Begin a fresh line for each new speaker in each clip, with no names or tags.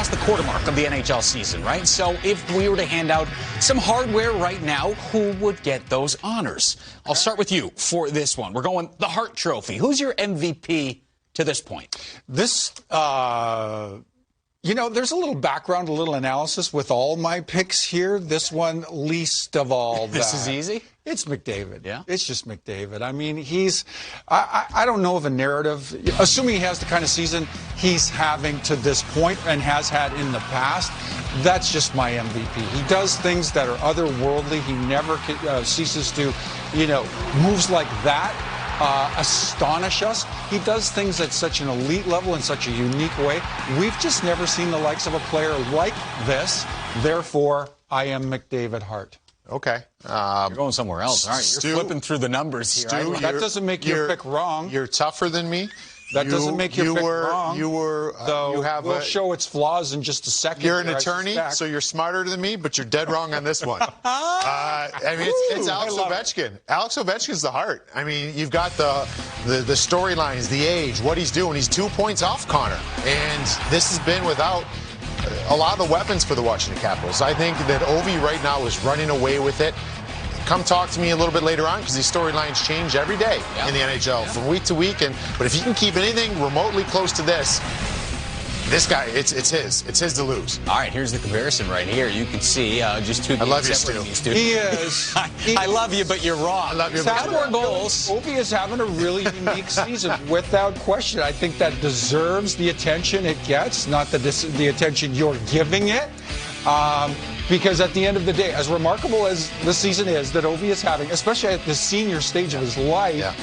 past the quarter mark of the NHL season, right? So if we were to hand out some hardware right now, who would get those honors? I'll start with you for this one. We're going the Hart Trophy. Who's your MVP to this point?
This, there's a little background, a little analysis with all my picks here. This one, least of all that.
This is easy?
It's McDavid.
Yeah.
It's just McDavid. I mean, I don't know of a narrative, assuming he has the kind of season he's having to this point and has had in the past, that's just my MVP. He does things that are otherworldly. He never ceases to, moves like that astonish us. He does things at such an elite level in such a unique way. We've just never seen the likes of a player like this. Therefore, I am McDavid Hart.
Okay.
You're going somewhere else. All right, you're flipping through the numbers here.
Stu,
That doesn't make your pick wrong.
You're tougher than me.
That doesn't make your pick wrong.
We'll
show its flaws in just a second.
You're an attorney, so you're smarter than me, but you're dead wrong on this one. It's Alex Ovechkin. Alex Ovechkin's the Hart. I mean, you've got the storylines, the age, what he's doing. He's 2 points off Connor, and this has been without a lot of the weapons for the Washington Capitals. I think that Ovi right now is running away with it. Come talk to me a little bit later on, because these storylines change every day in the NHL from week to week. But if you can keep anything remotely close to this guy, it's his to lose.
All right, here's the comparison right here. You can see just two.
I love you, Stu.
He is.
I love you, but you're wrong.
I love you.
He's had more goals. Ovi is having a really unique season, without question. I think that deserves the attention it gets, not the attention you're giving it. Because at the end of the day, as remarkable as the season is that Ovi is having, especially at the senior stage of his life,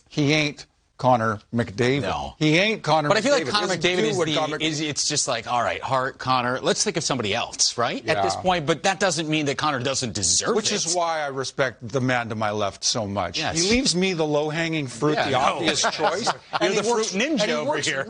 he ain't Connor McDavid.
No.
He ain't Connor McDavid.
But I feel like Connor McDavid it's just like, all right, Hart, Connor, let's think of somebody else, right?
Yeah.
At this point, but that doesn't mean that Connor doesn't deserve it.
Which is why I respect the man to my left so much.
Yes.
He leaves me the low-hanging fruit, the obvious choice.
You're the fruit ninja over
here.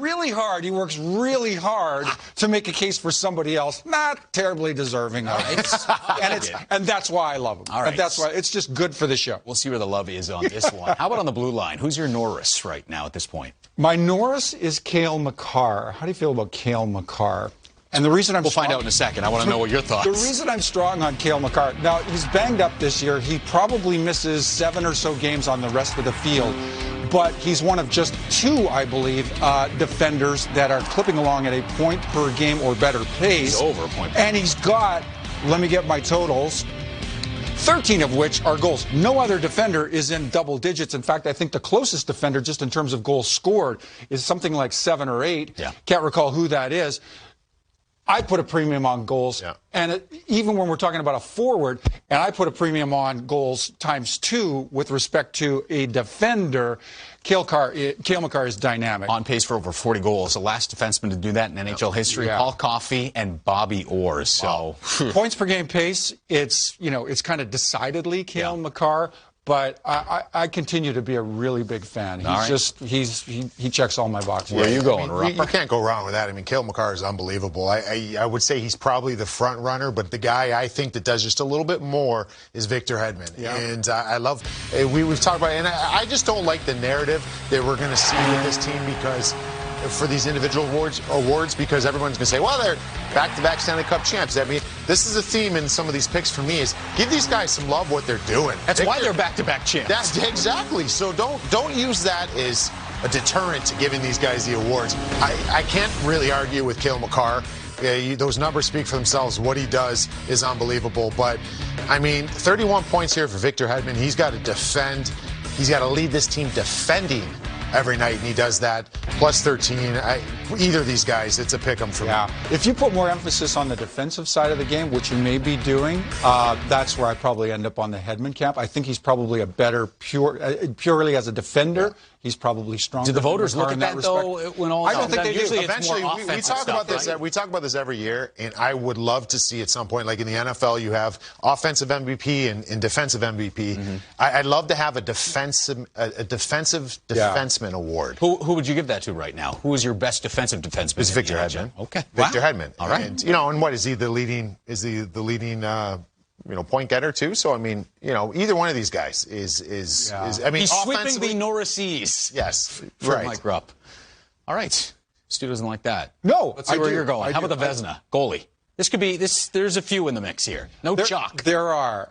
He works really hard to make a case for somebody else not terribly deserving of it. And that's why I love him.
All right.
And that's why it's just good for the show.
We'll see where the love is on this one. How about on the blue line? Who's your Norris right now at this point?
My Norris is Cale Makar. How do you feel about Cale Makar? And the reason
We'll find out in a second. I want to know what your thoughts.
The reason I'm strong on Cale Makar, now he's banged up this year. He probably misses 7 or so games on the rest of the field. But he's one of just 2, I believe, defenders that are clipping along at a point per game or better pace.
He's over a point per
And he's got, let me get my totals, 13 of which are goals. No other defender is in double digits. In fact, I think the closest defender, just in terms of goals scored, is something like 7 or 8.
Yeah.
Can't recall who that is. I put a premium on goals, and even when we're talking about a forward, and I put a premium on goals times 2 with respect to a defender, Cale Makar is dynamic.
On pace for over 40 goals. The last defenseman to do that in NHL history, Paul Coffey and Bobby Orr. So
points per game pace, it's kind of decidedly Cale Makar. But I continue to be a really big fan. He checks all my boxes.
Where are you going,
you can't go wrong with that. I mean, Cale Makar is unbelievable. I would say he's probably the front runner, but the guy I think that does just a little bit more is Victor Hedman. Yeah. And I love, we've talked about it, and I just don't like the narrative that we're going to see with this team for these individual awards, because everyone's going to say, well, they're back-to-back Stanley Cup champs. I mean, this is a theme in some of these picks for me, is give these guys some love what they're doing.
That's why they're back-to-back champs.
That's exactly. So don't use that as a deterrent to giving these guys the awards. I can't really argue with Cale Makar. Those numbers speak for themselves. What he does is unbelievable. But, I mean, 31 points here for Victor Hedman. He's got to defend. He's got to lead this team defending every night, and he does that. Plus 13. Either of these guys, it's a pick-em for me.
If you put more emphasis on the defensive side of the game, which you may be doing, that's where I probably end up on the Hedman camp. I think he's probably a better purely as a defender. He's probably stronger.
Do the voters look at that
respect.
though? When all
I don't think they do.
Usually
Eventually, we talk about this.
Right?
We talk about this every year, and I would love to see at some point, like in the NFL, you have offensive MVP and defensive MVP. Mm-hmm. I'd love to have a defensive defenseman award.
Who would you give that to right now? Who is your best defensive defenseman?
It's Victor Hedman.
Okay,
Victor Hedman.
All right.
And and what is he the leading? Is he the leading? Point getter too. So I mean, either one of these guys is. I mean,
he's sweeping the Norrises.
Yes,
for
right.
Mike Rupp. All right. Stu doesn't like that.
No,
Let's see where you're going. How about the
I
Vezina goalie? This could be this. There's a few in the mix here. No chalk.
There are,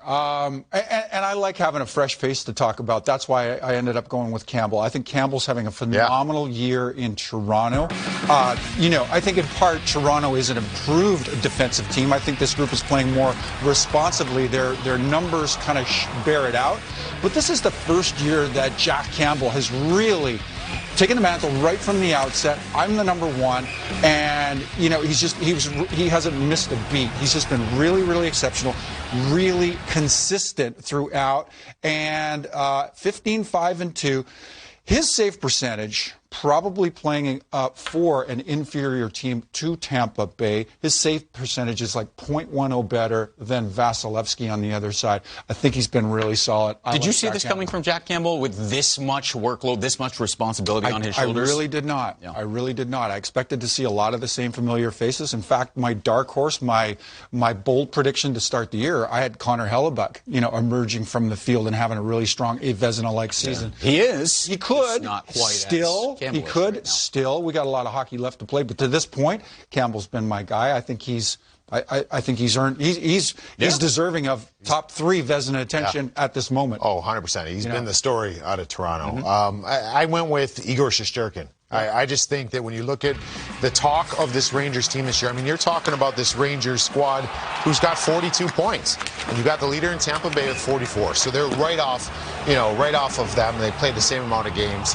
and I like having a fresh face to talk about. That's why I ended up going with Campbell. I think Campbell's having a phenomenal year in Toronto. I think in part Toronto is an improved defensive team. I think this group is playing more responsibly. Their numbers kind of bear it out. But this is the first year that Jack Campbell has really taking the mantle right from the outset. I'm the number one, and he hasn't missed a beat. He's just been really, really exceptional, really consistent throughout, and 15-5-2. His save percentage, probably playing for an inferior team to Tampa Bay, his save percentage is like .10 better than Vasilevsky on the other side. I think he's been really solid.
Did you see this coming from Jack Campbell with this much workload, this much responsibility on his shoulders?
I really did not. Yeah. I really did not. I expected to see a lot of the same familiar faces. In fact, my dark horse, my bold prediction to start the year, I had Connor Hellebuck, emerging from the field and having a really strong Vezina-like season.
Yeah. He is.
He could.
It's not quite
still. He could right still. We got a lot of hockey left to play, but to this point, Campbell's been my guy. I think he's. I think he's earned. He's deserving of top 3 Vezina attention at this moment.
Oh, 100%. He's been the story out of Toronto. Mm-hmm. I went with Igor Shesterkin. I just think that when you look at the talk of this Rangers team this year, I mean, you're talking about this Rangers squad who's got 42 points. And you got the leader in Tampa Bay with 44. So they're right off of them. They play the same amount of games.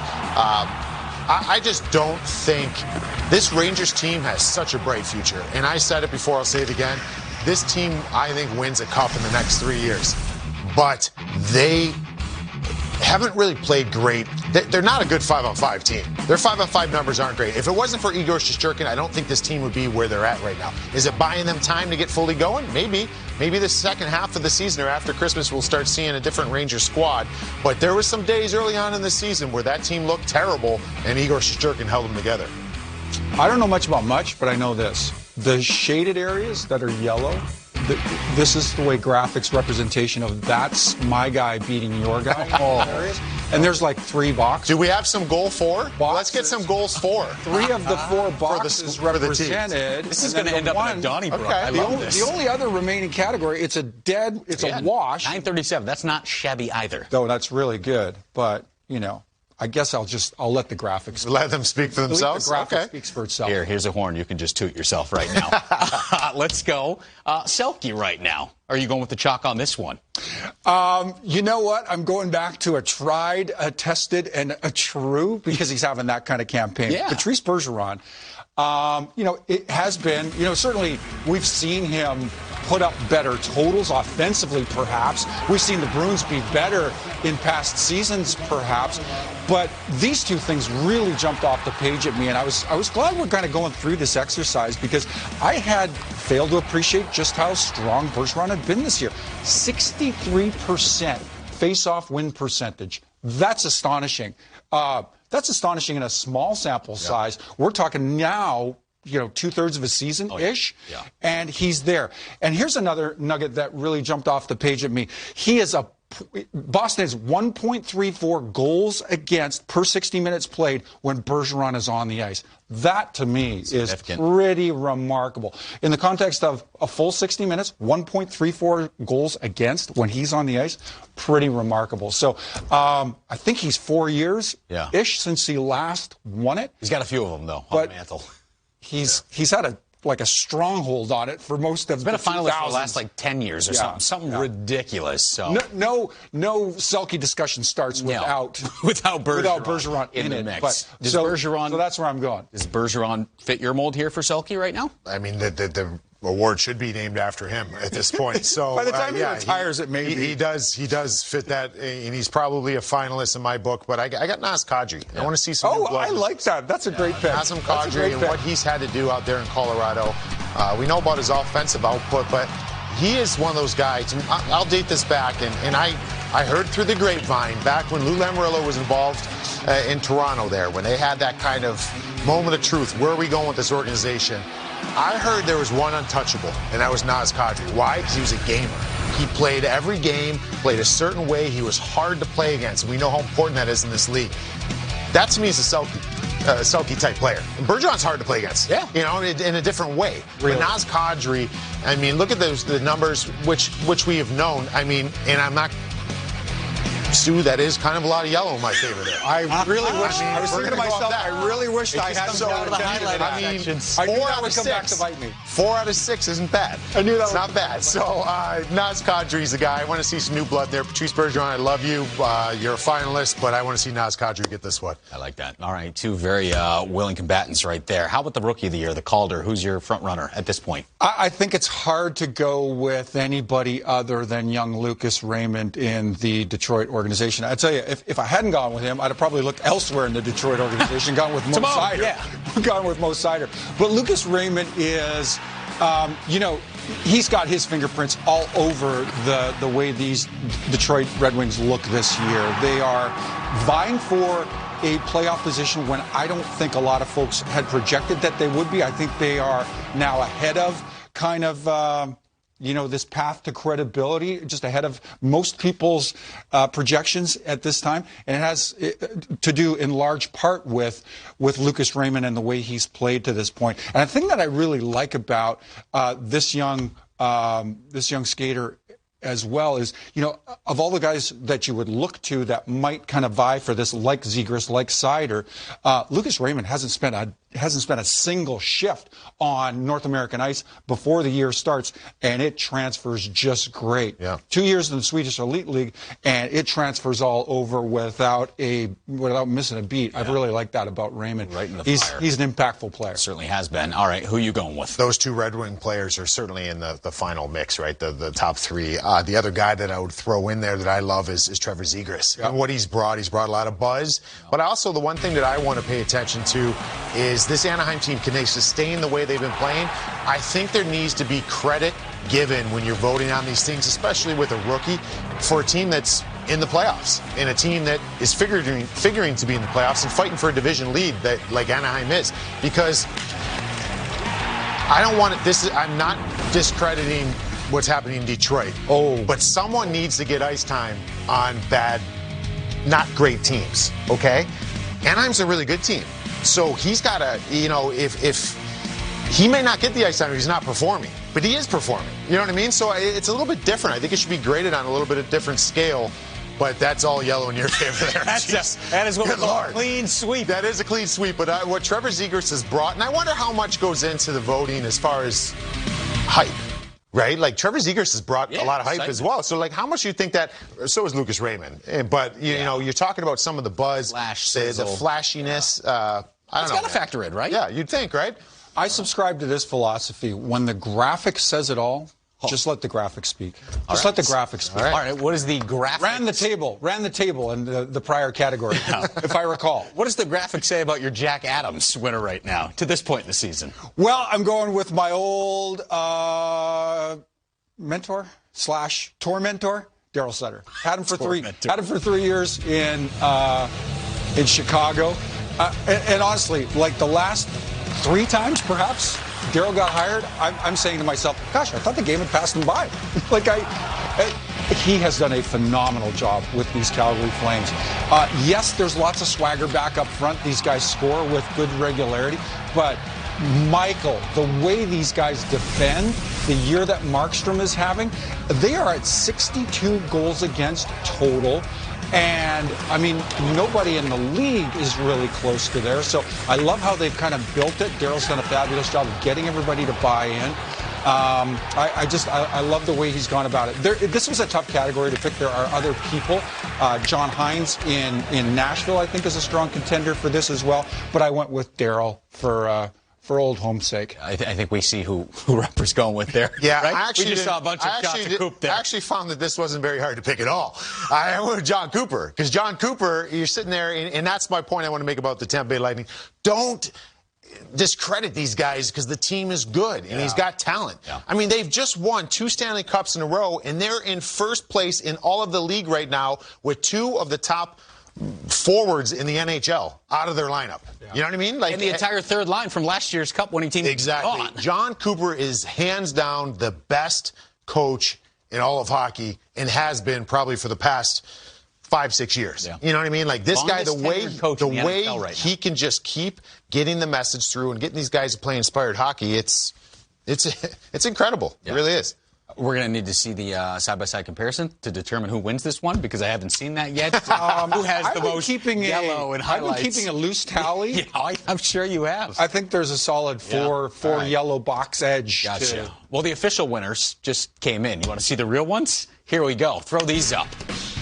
I just don't think this Rangers team has such a bright future. And I said it before, I'll say it again. This team, I think, wins a cup in the next 3 years. But they haven't really played great. They're not a good 5-on-5 team. Their 5-on-5 numbers aren't great. If it wasn't for Igor Shesterkin, I don't think this team would be where they're at right now. Is it buying them time to get fully going? Maybe. Maybe the second half of the season or after Christmas we'll start seeing a different Rangers squad. But there was some days early on in the season where that team looked terrible and Igor Shesterkin held them together.
I don't know much about much, but I know this. The shaded areas that are yellow, this is the way graphics representation of that's my guy beating your guy. Areas. And there's like 3 boxes.
Do we have some goal 4? Well, let's get some goals 4.
3 of the 4 boxes represented.
This is going to end up in a Donnybrook.
Okay.
I love this.
The only other remaining category, it's a wash.
937. That's not shabby either.
No, that's really good. But, I guess I'll let the graphics
let them speak for themselves.
The graphic speaks for itself.
Here's a horn. You can just toot yourself right now. Let's go. Selke right now. Are you going with the chalk on this one?
You know what? I'm going back to a tried, a tested, and a true because he's having that kind of campaign.
Yeah.
Patrice Bergeron. It has been, certainly we've seen him put up better totals offensively, perhaps. We've seen the Bruins be better in past seasons, perhaps. But these two things really jumped off the page at me, and I was glad we're kind of going through this exercise because I had failed to appreciate just how strong Bergeron had been this year. 63% face-off win percentage. That's astonishing. That's astonishing in a small sample size. We're talking now, 2/3 of a season-ish, and he's there. And here's another nugget that really jumped off the page at me. Boston has 1.34 goals against per 60 minutes played when Bergeron is on the ice. That, to me, is pretty remarkable. In the context of a full 60 minutes, 1.34 goals against when he's on the ice, pretty remarkable. So I think he's 4 years-ish since he last won it.
He's got a few of them, though, on the mantle.
He's had a stronghold on it for most of the 2000s.
He's been a finalist for the last 10 years or something ridiculous. So
no Selke discussion starts without Bergeron
in the mix.
But, so that's where I'm going.
Does Bergeron fit your mold here for Selke right now?
I mean, the award should be named after him at this point. So
by the time he retires, it may be.
He does fit that, and he's probably a finalist in my book. But I got Nazem Kadri. I want to see some.
I like that. That's a great pick.
Nazem Kadri and what he's had to do out there in Colorado. We know about his offensive output, but he is one of those guys. I'll date this back, and I heard through the grapevine back when Lou Lamoriello was involved in Toronto there, when they had that kind of moment of truth. Where are we going with this organization? I heard there was one untouchable, and that was Nazem Kadri. Why? Because he was a gamer. He played every game, played a certain way. He was hard to play against. We know how important that is in this league. That, to me, is a Selke. Selke type player. Bergeron's hard to play against.
Yeah.
You know, in a different way.
Really?
But Naz Kadri, I mean, look at the numbers which we have known. I mean, and I'm not. Stu, that is kind of a lot of yellow in my favor there.
I really wish.
I mean,
I was
we're
thinking to
gonna go off
myself,
that.
I really wished I had
comes down to the highlight
sections. I knew
4
that
out
would
of
come back
6.
to bite me.
4 out of 6 isn't bad.
I knew that
It's
would
not bad. So Naz Kadri's the guy. I want to see some new blood there. Patrice Bergeron, I love you. You're a finalist, but I want to see Naz Kadri get this one.
I like that. All right, two very willing combatants right there. How about the rookie of the year, the Calder? Who's your front runner at this point?
I think it's hard to go with anybody other than young Lucas Raymond in the Detroit organization. I tell you, if I hadn't gone with him, I'd have probably looked elsewhere in the Detroit organization, gone with Mo Seider.
Yeah.
Gone with Mo Seider. But Lucas Raymond is, he's got his fingerprints all over the way these Detroit Red Wings look this year. They are vying for a playoff position when I don't think a lot of folks had projected that they would be. I think they are now ahead of kind of, this path to credibility, just ahead of most people's projections at this time. And it has to do in large part with Lucas Raymond and the way he's played to this point. And the thing that I really like about this young skater as well is, of all the guys that you would look to that might kind of vie for this, like Zegras, like Seider, Lucas Raymond hasn't spent a single shift on North American ice before the year starts, and it transfers just great.
Yeah.
2 years in the Swedish Elite League, and it transfers all over without missing a beat. Yeah. I really like that about Raymond.
Right in the
he's
fire.
He's an impactful player.
Certainly has been. All right, who are you going with?
Those two Red Wing players are certainly in the final mix, right? The top 3. The other guy that I would throw in there that I love is Trevor Zegras.
Yep.
And what he's brought a lot of buzz. But also the one thing that I want to pay attention to is this Anaheim team, can they sustain the way they've been playing? I think there needs to be credit given when you're voting on these things, especially with a rookie, for a team that's in the playoffs and a team that is figuring to be in the playoffs and fighting for a division lead that like Anaheim is. Because I don't want it, I'm not discrediting what's happening in Detroit.
Oh.
But someone needs to get ice time on bad, not great teams, okay? Anaheim's a really good team. So he's got to, if he may not get the ice time if he's not performing, but he is performing. You know what I mean? So it's a little bit different. I think it should be graded on a little bit of different scale. But that's all yellow in your favor there.
That is what we call a clean sweep.
That is a clean sweep. But what Trevor Zegras has brought, and I wonder how much goes into the voting as far as hype. Right? Like, Trevor Zegras has brought a lot of hype as well. So, like, how much do you think that, so is Lucas Raymond. But, you know, you're talking about some of the buzz, the flashiness. I don't know.
It's got to factor in, right?
Yeah, you'd think, right?
I subscribe to this philosophy. When the graphic says it all, just let the graphics speak. Just let the graphics speak.
All right, what is the graphic?
Ran the table in the prior category, if I recall.
What does the graphic say about your Jack Adams winner right now, to this point in the season?
Well, I'm going with my old mentor / tormentor, Daryl Sutter. Had him for 3 years in Chicago. And honestly, like the last 3 times, perhaps, Daryl got hired, I'm saying to myself, gosh, I thought the game had passed him by. He has done a phenomenal job with these Calgary Flames. Yes, there's lots of swagger back up front. These guys score with good regularity. But, Michael, the way these guys defend, the year that Markstrom is having, they are at 62 goals against total. And, I mean, nobody in the league is really close to there. So I love how they've kind of built it. Daryl's done a fabulous job of getting everybody to buy in. I love the way he's gone about it. This was a tough category to pick. There are other people. John Hines in Nashville, I think, is a strong contender for this as well. But I went with Daryl for old home's sake.
I think we see who Rupper's going with there.
Yeah,
right? We just saw a bunch of shots of Coop there.
I actually found that this wasn't very hard to pick at all. I went with John Cooper, because John Cooper, you're sitting there, and that's my point I want to make about the Tampa Bay Lightning. Don't discredit these guys because the team is good and he's got talent. Yeah. I mean, they've just won 2 Stanley Cups in a row, and they're in first place in all of the league right now with 2 of the top forwards in the NHL out of their lineup. Yeah. You know what I mean? Like,
and the entire third line from last year's Cup-winning team.
Exactly.
Gone.
John Cooper is hands down the best coach in all of hockey and has been probably for the past 5-6 years.
Yeah.
You know what I mean? Like this guy,
Longest
the way
tenured coach in the NFL right
he
now.
can just keep getting the message through and getting these guys to play inspired hockey, it's incredible.
Yeah.
It really is.
We're going to need to see the side-by-side comparison to determine who wins this one, because I haven't seen that yet. Who has the most yellow and highlights?
I've been keeping a loose tally.
Yeah, I'm sure you have.
I think there's a solid four
right.
yellow box edge.
Gotcha. Well, the official winners just came in. You want to see the real ones? Here we go. Throw these up.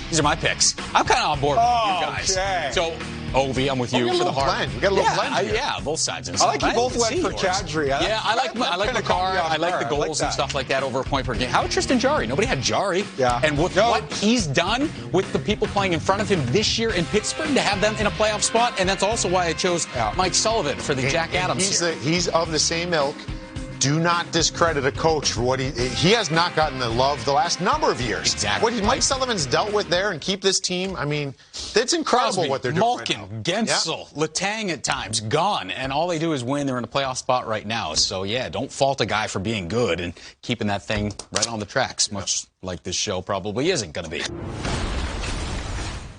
These are my picks. I'm kind of on board with you guys.
Okay.
So, Ovi, I'm with you
we got
for
a
the
little
heart.
blend. We got a little blend here.
Yeah, both sides.
I like you both went for Kadri.
I like Makar. I like the goals and stuff like that over a point per game. How about Tristan Jarry? Nobody had Jarry.
Yeah.
And with what he's done with the people playing in front of him this year in Pittsburgh to have them in a playoff spot, and that's also why I chose Mike Sullivan for the Jack Adams here.
He's of the same ilk. Do not discredit a coach for what he has not gotten the love the last number of years.
Exactly.
What Mike Sullivan's dealt with there and keep this team, I mean, it's incredible
Crosby,
what they're doing
Malkin,
right now.
Gensel, Letang at times, gone, and all they do is win. They're in a playoff spot right now. So, yeah, don't fault a guy for being good and keeping that thing right on the tracks, much like this show probably isn't going to be.